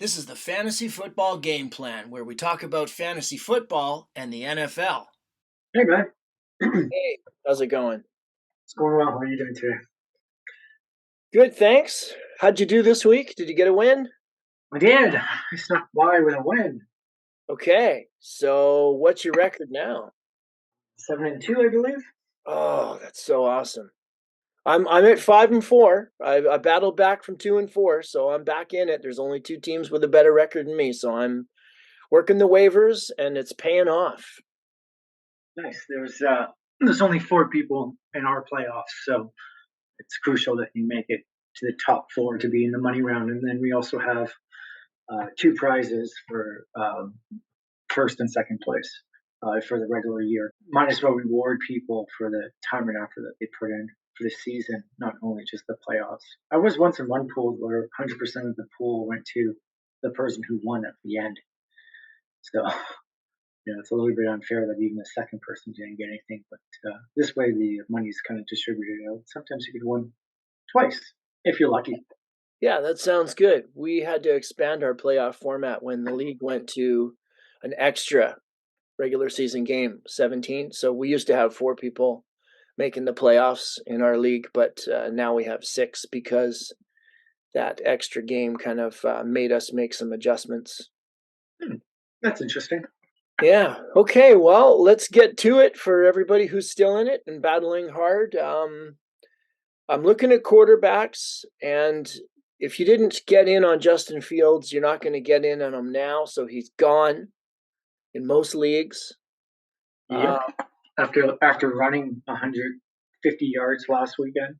This is the Fantasy Football Game Plan, where we talk about fantasy football and the NFL. Hey, man. Hey, how's it going? It's going well. How are you doing today? Good, thanks. How'd you do this week? Did you get a win? I did. I snuck by with a win. Okay, so what's your record now? 7-2, I believe. Oh, that's so awesome. I'm at 5-4. I battled back from 2-4, so I'm back in it. There's only two teams with a better record than me, so I'm working the waivers and it's paying off. Nice. There's only 4 people in our playoffs, so it's crucial that you make it to the top 4 to be in the money round. And then we also have 2 prizes for first and second place for the regular year. Might as well reward people for the time and effort that they put in for the season, not only just the playoffs. I was once in one pool where 100% of the pool went to the person who won at the end. So, it's a little bit unfair that even the second person didn't get anything. But this way, the money is kind of distributed out. Sometimes you can win twice if you're lucky. Yeah, that sounds good. We had to expand our playoff format when the league went to an extra regular season game, 17. So we used to have 4 people making the playoffs in our league, but now we have 6 because that extra game kind of made us make some adjustments. That's interesting. Yeah. Okay. Well, let's get to it for everybody who's still in it and battling hard. I'm looking at quarterbacks, and if you didn't get in on Justin Fields, you're not going to get in on him now. So he's gone in most leagues. Yep. After running 150 yards last weekend.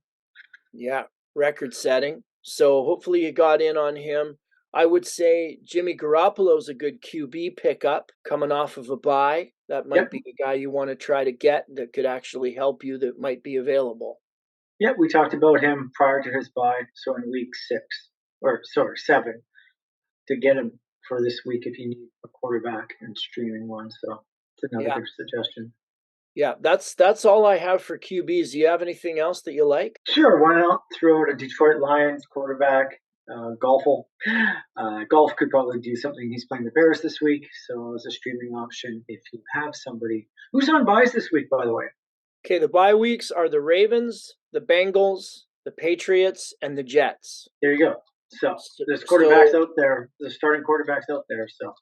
Yeah, record setting. So hopefully you got in on him. I would say Jimmy Garoppolo's a good QB pickup coming off of a bye. That might be the guy you want to try to get that could actually help you, that might be available. Yeah, we talked about him prior to his bye, so in week 7, to get him for this week if you need a quarterback and streaming one. So it's another good suggestion. Yeah, that's all I have for QBs. Do you have anything else that you like? Sure, why not throw out a Detroit Lions quarterback, Golfle. Golf could probably do something. He's playing the Bears this week, so as a streaming option if you have somebody. Who's on buys this week, by the way? Okay, the bye weeks are the Ravens, the Bengals, the Patriots, and the Jets. There you go. So there's quarterbacks out there. There's starting quarterbacks out there. So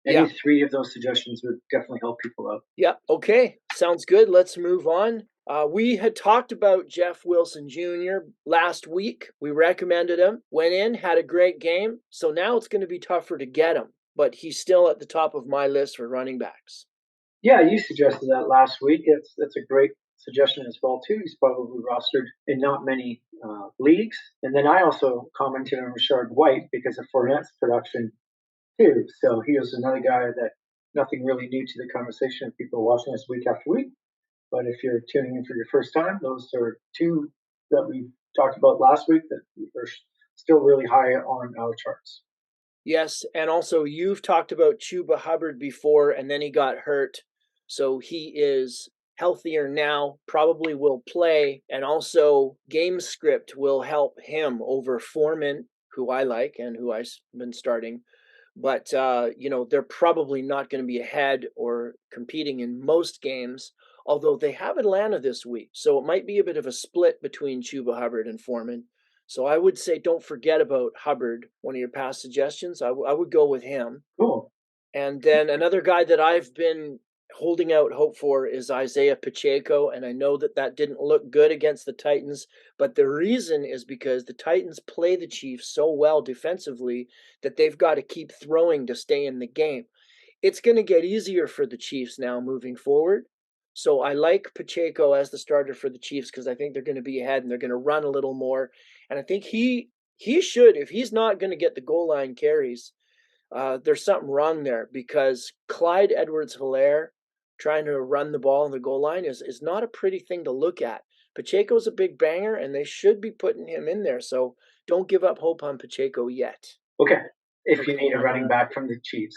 any 3 of those suggestions would definitely help people out. Yeah. Okay. Sounds good. Let's move on. We had talked about Jeff Wilson Jr. last week. We recommended him, went in, had a great game. So now it's going to be tougher to get him, but he's still at the top of my list for running backs. Yeah, you suggested that last week. That's a great suggestion as well too. He's probably rostered in not many leagues. And then I also commented on Rachaad White because of Fournette's production too. So he was another guy that nothing really new to the conversation of people watching us week after week. But if you're tuning in for your first time, those are 2 that we talked about last week that are still really high on our charts. Yes, and also you've talked about Chuba Hubbard before, and then he got hurt. So he is healthier now, probably will play, and also game script will help him over Foreman, who I like and who I've been starting. But, they're probably not going to be ahead or competing in most games, although they have Atlanta this week. So it might be a bit of a split between Chuba Hubbard and Foreman. So I would say don't forget about Hubbard, one of your past suggestions. I would go with him. Cool. And then another guy that I've been holding out hope for is Isaiah Pacheco, and I know that didn't look good against the Titans, but the reason is because the Titans play the Chiefs so well defensively that they've got to keep throwing to stay in the game. It's going to get easier for the Chiefs now moving forward. So I like Pacheco as the starter for the Chiefs because I think they're going to be ahead and they're going to run a little more. And I think he should, if he's not going to get the goal line carries, there's something wrong there because Clyde Edwards-Helaire trying to run the ball on the goal line is not a pretty thing to look at. Pacheco's a big banger, and they should be putting him in there. So don't give up hope on Pacheco yet. Okay. If you need a running back from the Chiefs.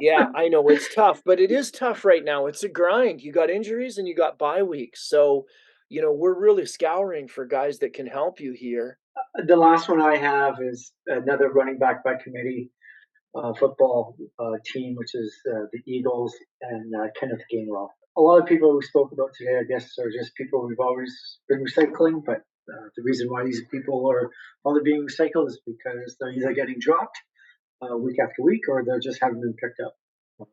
Yeah, I know it's tough, but it is tough right now. It's a grind. You got injuries and you got bye weeks. So, we're really scouring for guys that can help you here. The last one I have is another running back by committee football team, which is the Eagles and Kenneth Gainwell. A lot of people we spoke about today, I guess, are just people we've always been recycling, but the reason why these people are only being recycled is because they're either getting dropped week after week or they just haven't been picked up. Um,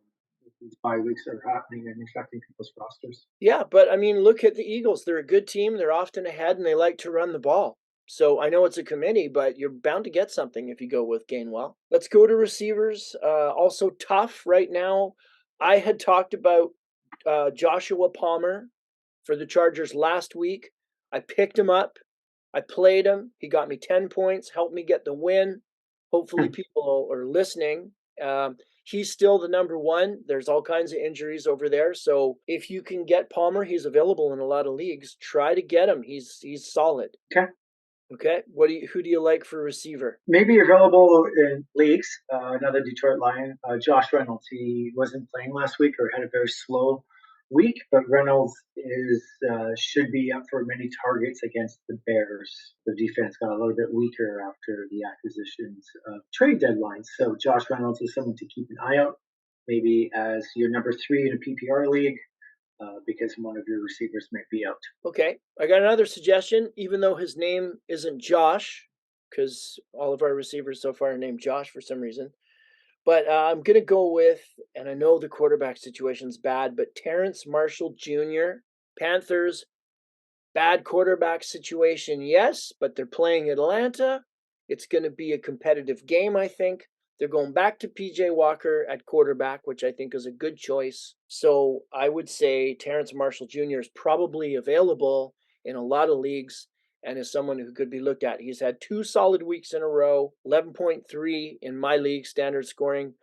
these bye weeks are happening and affecting people's rosters. Yeah, but I mean, look at the Eagles. They're a good team. They're often ahead and they like to run the ball. So I know it's a committee, but you're bound to get something if you go with Gainwell. Let's go to receivers. Also tough right now. I had talked about Joshua Palmer for the Chargers last week. I picked him up. I played him. He got me 10 points, helped me get the win. Hopefully, people are listening. He's still the number one. There's all kinds of injuries over there. So if you can get Palmer, he's available in a lot of leagues. Try to get him. He's solid. Okay. Okay. Who do you like for receiver? Maybe available in leagues. Another Detroit Lion, Josh Reynolds. He wasn't playing last week or had a very slow week, but Reynolds is should be up for many targets against the Bears. The defense got a little bit weaker after the acquisitions of trade deadlines, so Josh Reynolds is someone to keep an eye out. Maybe as your number 3 in a PPR league, because one of your receivers might be out. Okay. I got another suggestion, even though his name isn't Josh, because all of our receivers so far are named Josh for some reason. But I'm going to go with, and I know the quarterback situation's bad, but Terrace Marshall Jr., Panthers, bad quarterback situation, yes, but they're playing Atlanta. It's going to be a competitive game, I think. They're going back to PJ Walker at quarterback, which I think is a good choice. So I would say Terrace Marshall Jr. is probably available in a lot of leagues and is someone who could be looked at. He's had 2 solid weeks in a row, 11.3 in my league standard scoring.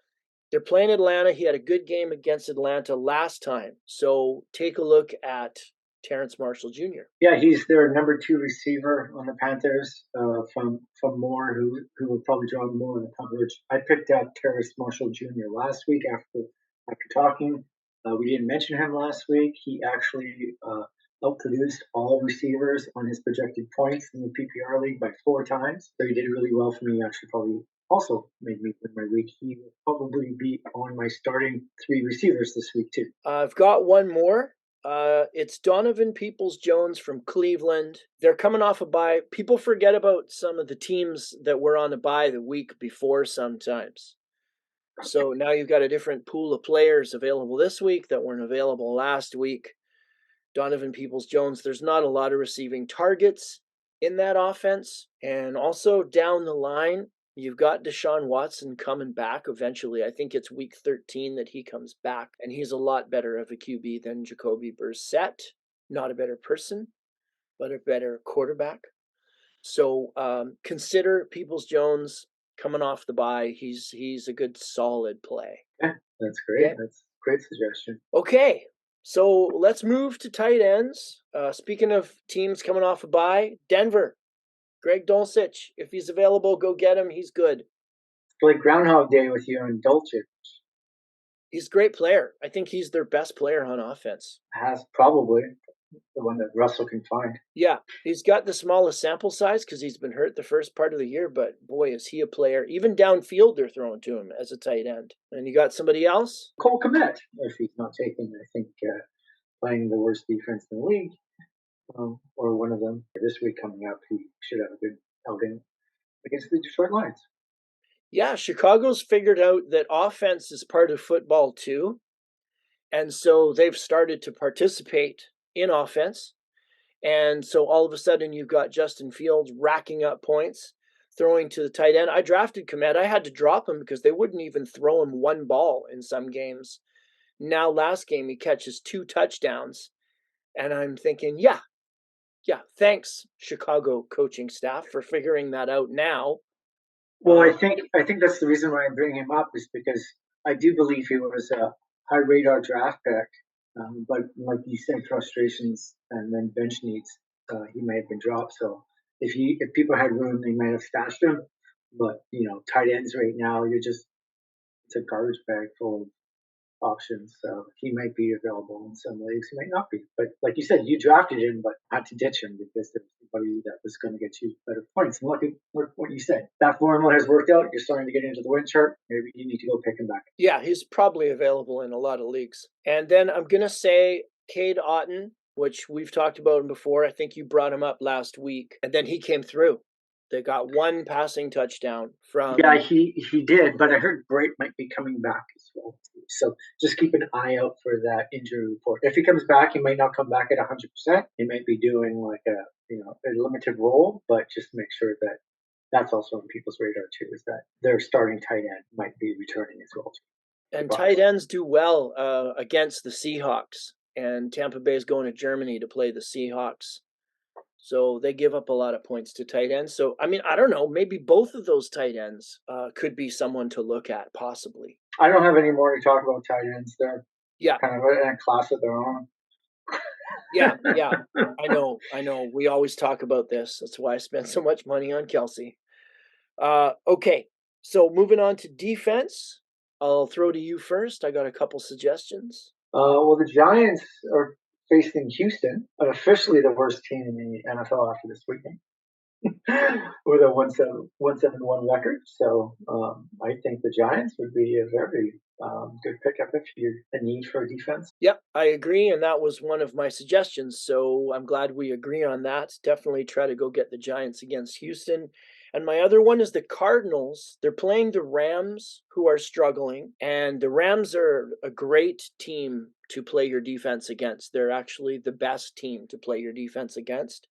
They're playing Atlanta. He had a good game against Atlanta last time. So take a look at Terrace Marshall Jr. Yeah, he's their number 2 receiver on the Panthers from Moore, who will probably draw more in the coverage. I picked up Terrace Marshall Jr. last week after talking. We didn't mention him last week. He actually outproduced all receivers on his projected points in the PPR league by 4 times. So he did really well for me. Actually, probably also made me win my week. He will probably be on my starting 3 receivers this week too. I've got one more. It's Donovan Peoples-Jones from Cleveland. They're coming off a bye. People forget about some of the teams that were on a bye the week before sometimes. So now you've got a different pool of players available this week that weren't available last week. Donovan Peoples-Jones, there's not a lot of receiving targets in that offense. And also down the line, you've got Deshaun Watson coming back eventually. I think it's week 13 that he comes back, and he's a lot better of a QB than Jacoby Brissett. Not a better person, but a better quarterback. So consider Peoples-Jones coming off the bye. He's a good solid play. Yeah, that's great. Okay. That's a great suggestion. Okay, so let's move to tight ends. Speaking of teams coming off a bye, Denver, Greg Dulcich. If he's available, go get him. He's good. It's like Groundhog Day with you and Dulcich. He's a great player. I think he's their best player on offense. Has probably the one that Russell can find. Yeah, he's got the smallest sample size because he's been hurt the first part of the year, but boy, is he a player. Even downfield, they're throwing to him as a tight end. And you got somebody else? Cole Kmet, if he's not taken, I think, playing the worst defense in the league, or one of them. This week coming up, he should have a good outing against the Detroit Lions. Yeah, Chicago's figured out that offense is part of football too. And so they've started to participate in offense. And so all of a sudden you've got Justin Fields racking up points, throwing to the tight end. I drafted Kmet. I had to drop him because they wouldn't even throw him one ball in some games. Now last game he catches 2 touchdowns. And I'm thinking, yeah, thanks, Chicago coaching staff, for figuring that out now. Well, I think that's the reason why I'm bringing him up is because I do believe he was a high radar draft pick, but like you said, frustrations and then bench needs, he may have been dropped. So if people had room, they might have stashed him. But tight ends right now, it's a garbage bag full options. So he might be available in some leagues. He might not be. But like you said, you drafted him, but had to ditch him because there was somebody that was going to get you better points. And look at what you said. That formula has worked out. You're starting to get into the win chart. Maybe you need to go pick him back. Yeah, he's probably available in a lot of leagues. And then I'm going to say Cade Otton, which we've talked about him before. I think you brought him up last week. And then he came through. They got one passing touchdown from. Yeah, he did, but I heard Bright might be coming back as well. So just keep an eye out for that injury report. If he comes back, he might not come back at 100%. He might be doing like a limited role, but just make sure that that's also on people's radar too. Is that their starting tight end might be returning as well. And tight ends do well against the Seahawks. And Tampa Bay is going to Germany to play the Seahawks. So they give up a lot of points to tight ends. So, I mean, I don't know. Maybe both of those tight ends could be someone to look at, possibly. I don't have any more to talk about tight ends. They're Yeah. kind of in a class of their own. Yeah. I know. We always talk about this. That's why I spend so much money on Kelsey. Okay. So moving on to defense. I'll throw to you first. I got a couple suggestions. Well, the Giants are facing Houston, officially the worst team in the NFL after this weekend, with a 1-7-1 record. So I think the Giants would be a very good pickup if you're a need for a defense. Yep, I agree, and that was one of my suggestions. So I'm glad we agree on that. Definitely try to go get the Giants against Houston. And my other one is the Cardinals. They're playing the Rams, who are struggling, and the Rams are a great team to play your defense against. They're actually the best team to play your defense against.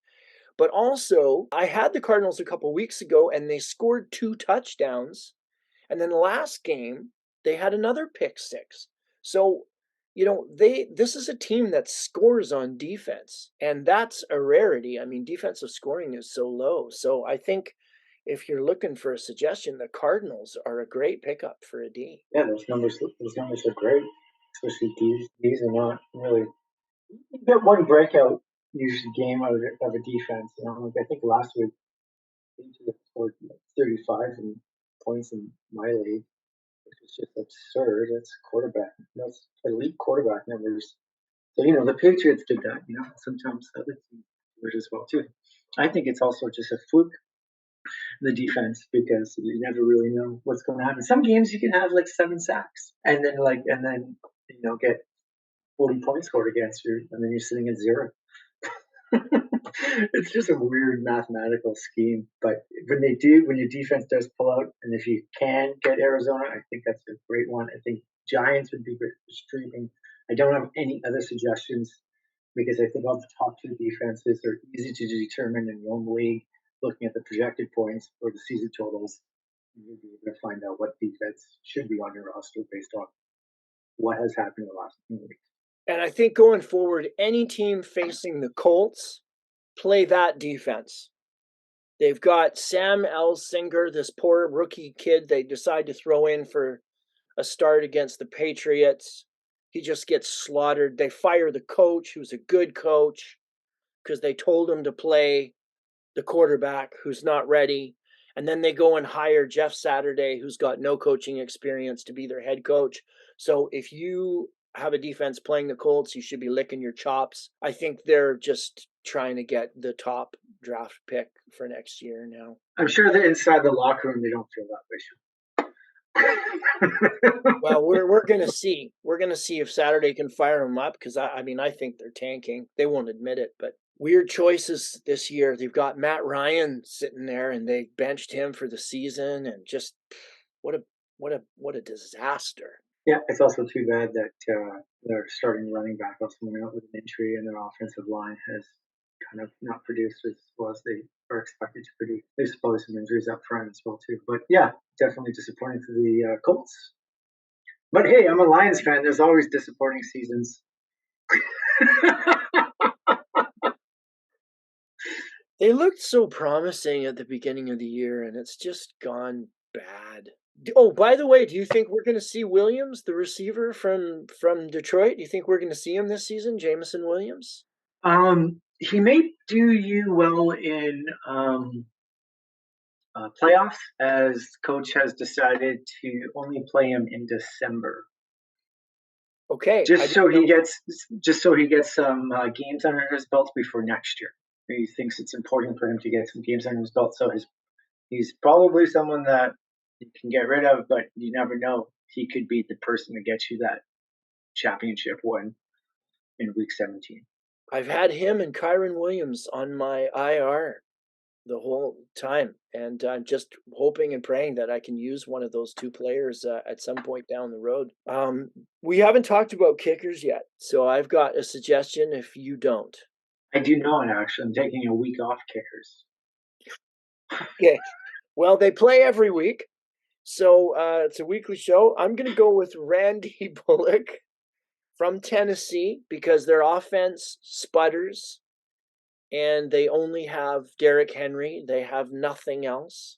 But also, I had the Cardinals a couple weeks ago, and they scored 2 touchdowns. And then last game, they had another pick six. So, this is a team that scores on defense, and that's a rarity. I mean, defensive scoring is so low. So I think if you're looking for a suggestion, the Cardinals are a great pickup for a D. Yeah, those numbers are great, especially D's are not really. You get one breakout usually game out of a defense. Like I think last week they scored 35 points in my league, which is just absurd. That's elite quarterback numbers. So the Patriots did that. Sometimes other teams do it as well too. I think it's also just a fluke, the defense, because you never really know what's going to happen. Some games you can have like 7 sacks and then get 40 points scored against you, and then you're sitting at 0. It's just a weird mathematical scheme. But when your defense does pull out, and if you can get Arizona, I think that's a great one. I think Giants would be great for streaming. I don't have any other suggestions because I think all the top 2 defenses are easy to determine in your own league. Looking at the projected points or the season totals, you'll be able to find out what defense should be on your roster based on what has happened in the last few weeks. And I think going forward, any team facing the Colts, play that defense. They've got Sam Elsinger, this poor rookie kid they decide to throw in for a start against the Patriots. He just gets slaughtered. They fire the coach, who's a good coach, because they told him to play the quarterback who's not ready. And then they go and hire Jeff Saturday, who's got no coaching experience, to be their head coach. So if you have a defense playing the Colts, you should be licking your chops. I think they're just trying to get the top draft pick for next year now. I'm sure that inside the locker room they don't feel that way. Well, we're gonna see. We're gonna see if Saturday can fire him up, because I think they're tanking. They won't admit it, but weird choices this year. They've got Matt Ryan sitting there, and they benched him for the season, and just what a disaster. Yeah, it's also too bad that their starting running back also went out with an injury, and their offensive line has kind of not produced as well as they are expected to produce. There's probably some injuries up front as well too. But yeah, definitely disappointing for the Colts. But hey, I'm a Lions fan. There's always disappointing seasons. They looked so promising at the beginning of the year, and it's just gone bad. Oh, by the way, do you think we're going to see Williams, the receiver from Detroit? Do you think we're going to see him this season, Jameson Williams? He may do you well in playoffs, as coach has decided to only play him in December. Okay. Just so he gets some games under his belt before next year. He thinks it's important for him to get some games under his belt. So he's probably someone that you can get rid of, but you never know. He could be the person that gets you that championship win in week 17. I've had him and Kyron Williams on my IR the whole time, and I'm just hoping and praying that I can use one of those two players at some point down the road. We haven't talked about kickers yet, so I've got a suggestion if you don't. I do not, actually. I'm taking a week off kickers. Okay. Well, they play every week, so it's a weekly show. I'm going to go with Randy Bullock from Tennessee because their offense sputters and they only have Derrick Henry. They have nothing else.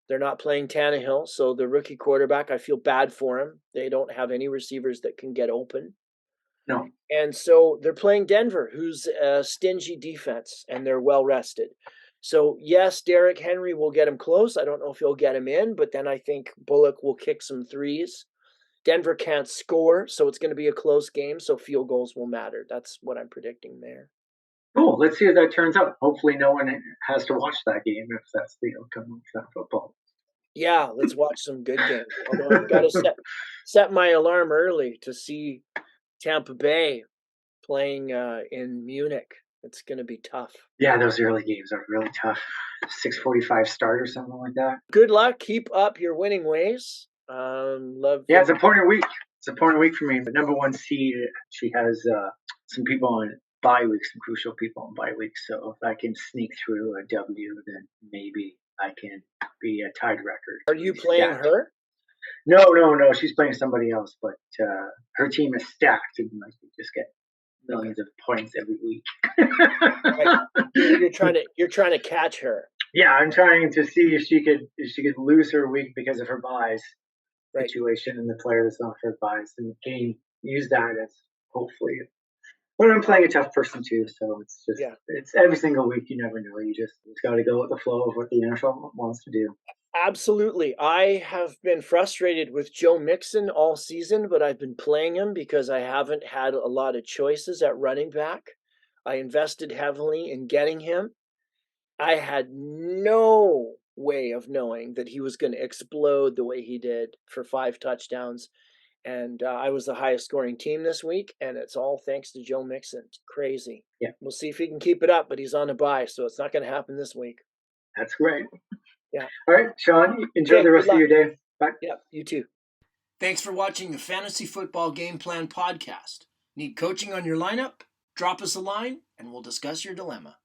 They're not playing Tannehill, so the rookie quarterback, I feel bad for him. They don't have any receivers that can get open. No. And so they're playing Denver, who's a stingy defense, and they're well rested. So, yes, Derrick Henry will get him close. I don't know if he'll get him in, but then I think Bullock will kick some threes. Denver can't score, so it's going to be a close game, so field goals will matter. That's what I'm predicting there. Cool. Let's see if that turns out. Hopefully no one has to watch that game if that's the outcome of that football. Yeah, let's watch some good games. Although I've got to set my alarm early to see Tampa Bay playing in Munich. It's going to be tough. Yeah, those early games are really tough. 6:45 start or something like that. Good luck. Keep up your winning ways. Yeah, it's an important week. It's an important week for me. The number one seed, she has some people on bye weeks, some crucial people on bye weeks. So if I can sneak through a W, then maybe I can be a tied record. Are you playing her? No. She's playing somebody else, but her team is stacked, and like you just get millions of points every week. Right. You're trying to catch her. Yeah, I'm trying to see if she could lose her week because of her buys situation, and the player that's not her buys, and use that as hopefully. But I'm playing a tough person too, so it's just it's every single week. You never know. You just got to go with the flow of what the NFL wants to do. Absolutely. I have been frustrated with Joe Mixon all season, but I've been playing him because I haven't had a lot of choices at running back. I invested heavily in getting him. I had no way of knowing that he was going to explode the way he did for 5 touchdowns. And I was the highest scoring team this week, and it's all thanks to Joe Mixon. It's crazy. Yeah. We'll see if he can keep it up, but he's on a bye, so it's not going to happen this week. That's great. Yeah. All right, Sean, enjoy the rest of your day. Bye. Yeah, you too. Thanks for watching the Fantasy Football Game Plan podcast. Need coaching on your lineup? Drop us a line, and we'll discuss your dilemma.